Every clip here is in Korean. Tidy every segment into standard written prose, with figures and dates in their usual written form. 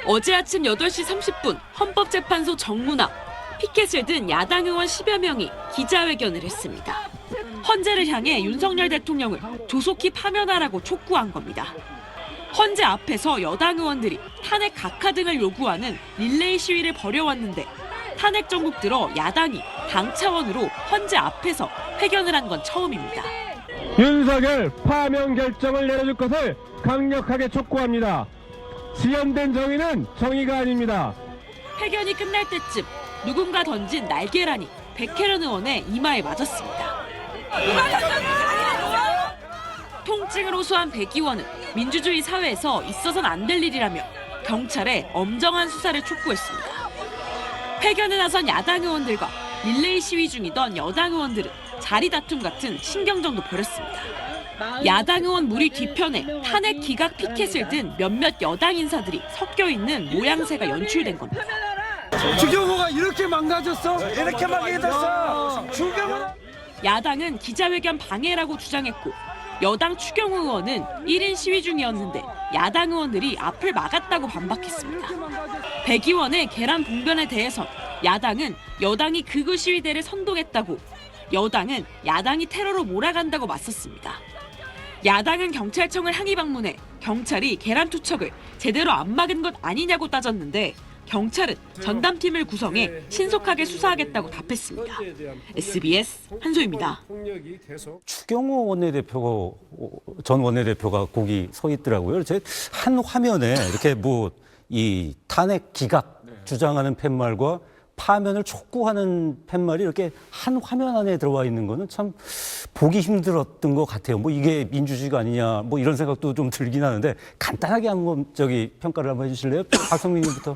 어제 아침 8시 30분 헌법재판소 정문 앞 피켓을 든 야당 의원 10여 명이 기자회견을 했습니다. 헌재를 향해 윤석열 대통령을 조속히 파면하라고 촉구한 겁니다. 헌재 앞에서 여당 의원들이 탄핵 각하 등을 요구하는 릴레이 시위를 벌여왔는데 탄핵 정국 들어 야당이 당 차원으로 헌재 앞에서 회견을 한 건 처음입니다. 윤석열 파면 결정을 내려줄 것을 강력하게 촉구합니다. 지연된 정의는 정의가 아닙니다. 회견이 끝날 때쯤 누군가 던진 날계란이 백혜련 의원의 이마에 맞았습니다. 통증을 호소한 백 의원은 민주주의 사회에서 있어선 안 될 일이라며 경찰에 엄정한 수사를 촉구했습니다. 회견에 나선 야당 의원들과 릴레이 시위 중이던 여당 의원들은 자리 다툼 같은 신경전도 벌였습니다. 야당 의원 무리 뒤편에 탄핵 기각 피켓을 든 몇몇 여당 인사들이 섞여 있는 모양새가 연출된 겁니다. 추경호가 이렇게 망가졌어? 이렇게 망가졌어? 추경호. 야당은 기자회견 방해라고 주장했고 여당 추경호 의원은 1인 시위 중이었는데 야당 의원들이 앞을 막았다고 반박했습니다. 백 의원의 계란 봉변에 대해선 야당은 여당이 극우 시위대를 선동했다고, 여당은 야당이 테러로 몰아간다고 맞섰습니다. 야당은 경찰청을 항의 방문해 경찰이 계란 투척을 제대로 안 막은 것 아니냐고 따졌는데 경찰은 전담팀을 구성해 신속하게 수사하겠다고 답했습니다. SBS 한소희입니다. 추경호 원내대표 전 원내대표가 거기 서 있더라고요. 제 한 화면에 이렇게 뭐 이 탄핵 기각 주장하는 팻말과 파면을 촉구하는 팻말이 이렇게 한 화면 안에 들어와 있는 거는 참 보기 힘들었던 것 같아요. 뭐 이게 민주주의가 아니냐 뭐 이런 생각도 좀 들긴 하는데 간단하게 한번 평가를 한번 해주실래요? 박성민님부터.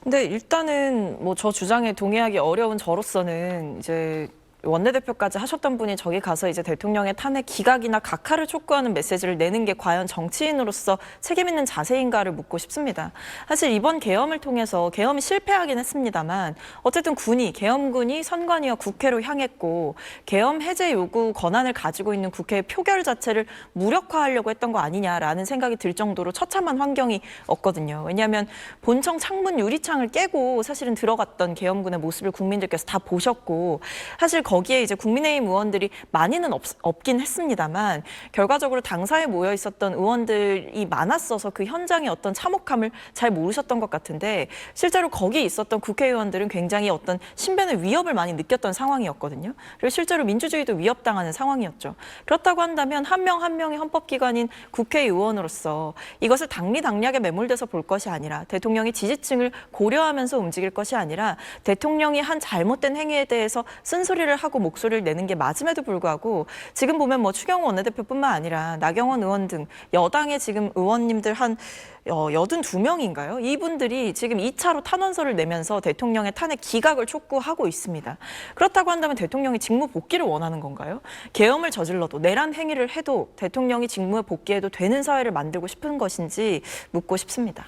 근데 일단은 뭐 저 주장에 동의하기 어려운 저로서는 이제 원내대표까지 하셨던 분이 저기 가서 이제 대통령의 탄핵 기각이나 각하를 촉구하는 메시지를 내는 게 과연 정치인으로서 책임 있는 자세인가를 묻고 싶습니다. 사실 이번 계엄을 통해서 계엄이 실패하긴 했습니다만 어쨌든 계엄군이 선관위와 국회로 향했고 계엄 해제 요구 권한을 가지고 있는 국회의 표결 자체를 무력화하려고 했던 거 아니냐라는 생각이 들 정도로 처참한 환경이 없거든요. 왜냐하면 본청 창문 유리창을 깨고 사실은 들어갔던 계엄군의 모습을 국민들께서 다 보셨고 사실 거기에 이제 국민의힘 의원들이 많이는 없긴 했습니다만 결과적으로 당사에 모여 있었던 의원들이 많았어서 그 현장의 어떤 참혹함을 잘 모르셨던 것 같은데 실제로 거기 있었던 국회의원들은 굉장히 어떤 신변의 위협을 많이 느꼈던 상황이었거든요. 그리고 실제로 민주주의도 위협당하는 상황이었죠. 그렇다고 한다면 한 명 한 명의 헌법기관인 국회의원으로서 이것을 당리당략에 매몰돼서 볼 것이 아니라 대통령의 지지층을 고려하면서 움직일 것이 아니라 대통령이 한 잘못된 행위에 대해서 쓴소리를 하고 목소리를 내는 게 맞음에도 불구하고 지금 보면 뭐 추경호 원내대표뿐만 아니라 나경원 의원 등 여당의 지금 의원님들 한 82명인가요? 이분들이 지금 2차로 탄원서를 내면서 대통령의 탄핵 기각을 촉구하고 있습니다. 그렇다고 한다면 대통령이 직무 복귀를 원하는 건가요? 계엄을 저질러도 내란 행위를 해도 대통령이 직무에 복귀해도 되는 사회를 만들고 싶은 것인지 묻고 싶습니다.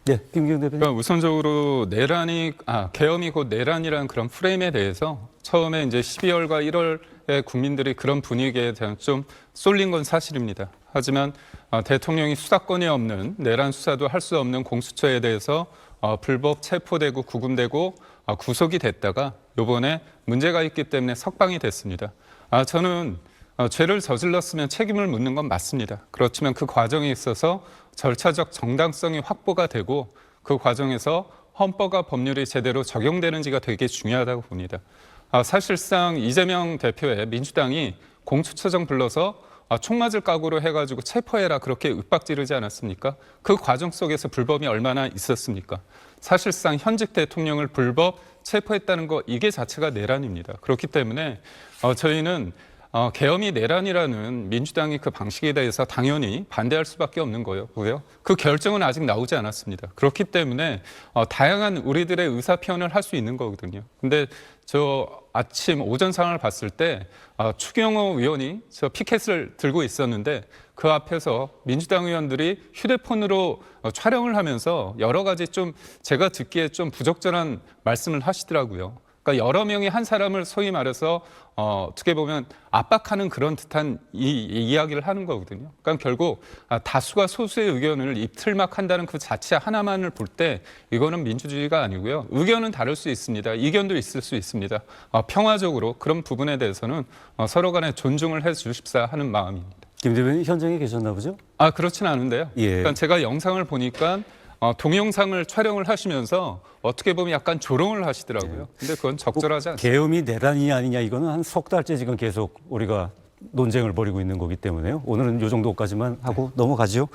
네, 김기현 대표님. 그러니까 우선적으로 계엄이 곧 내란이라는 그런 프레임에 대해서 처음에 이제 12월과 1월에 국민들이 그런 분위기에 대한 좀 쏠린 건 사실입니다. 하지만 대통령이 수사권이 없는 내란 수사도 할 수 없는 공수처에 대해서 불법 체포되고 구금되고 구속이 됐다가 이번에 문제가 있기 때문에 석방이 됐습니다. 저는 죄를 저질렀으면 책임을 묻는 건 맞습니다. 그렇지만 그 과정에 있어서 절차적 정당성이 확보가 되고 그 과정에서 헌법과 법률이 제대로 적용되는지가 되게 중요하다고 봅니다. 사실상 이재명 대표의 민주당이 공수처장 불러서 총 맞을 각오로 해가지고 체포해라 그렇게 윽박지르지 않았습니까? 그 과정 속에서 불법이 얼마나 있었습니까? 사실상 현직 대통령을 불법 체포했다는 거 이게 자체가 내란입니다. 그렇기 때문에 저희는 계엄이 내란이라는 민주당의 그 방식에 대해서 당연히 반대할 수밖에 없는 거고요. 그 결정은 아직 나오지 않았습니다. 그렇기 때문에 다양한 우리들의 의사 표현을 할 수 있는 거거든요. 근데 저 아침 오전 상황을 봤을 때 추경호 의원이 저 피켓을 들고 있었는데 그 앞에서 민주당 의원들이 휴대폰으로 촬영을 하면서 여러 가지 좀 제가 듣기에 좀 부적절한 말씀을 하시더라고요. 그러니까 그러니까 여러 명이 한 사람을 소위 말해서 어떻게 보면 압박하는 그런 듯한 이야기를 하는 거거든요. 그러니까 결국 다수가 소수의 의견을 입틀막한다는 그 자체 하나만을 볼 때 이거는 민주주의가 아니고요. 의견은 다를 수 있습니다. 이견도 있을 수 있습니다. 평화적으로 그런 부분에 대해서는 서로 간에 존중을 해 주십사 하는 마음입니다. 김 대변인 현장에 계셨나 보죠? 그렇진 않은데요. 예. 그러니까 제가 영상을 보니까 동영상을 촬영을 하시면서 어떻게 보면 약간 조롱을 하시더라고요. 근데 그건 적절하지 않습니다. 계엄이 내란이냐 아니냐 이거는 한 석 달째 지금 계속 우리가 논쟁을 벌이고 있는 거기 때문에요. 오늘은 이 정도까지만 하고 넘어가죠.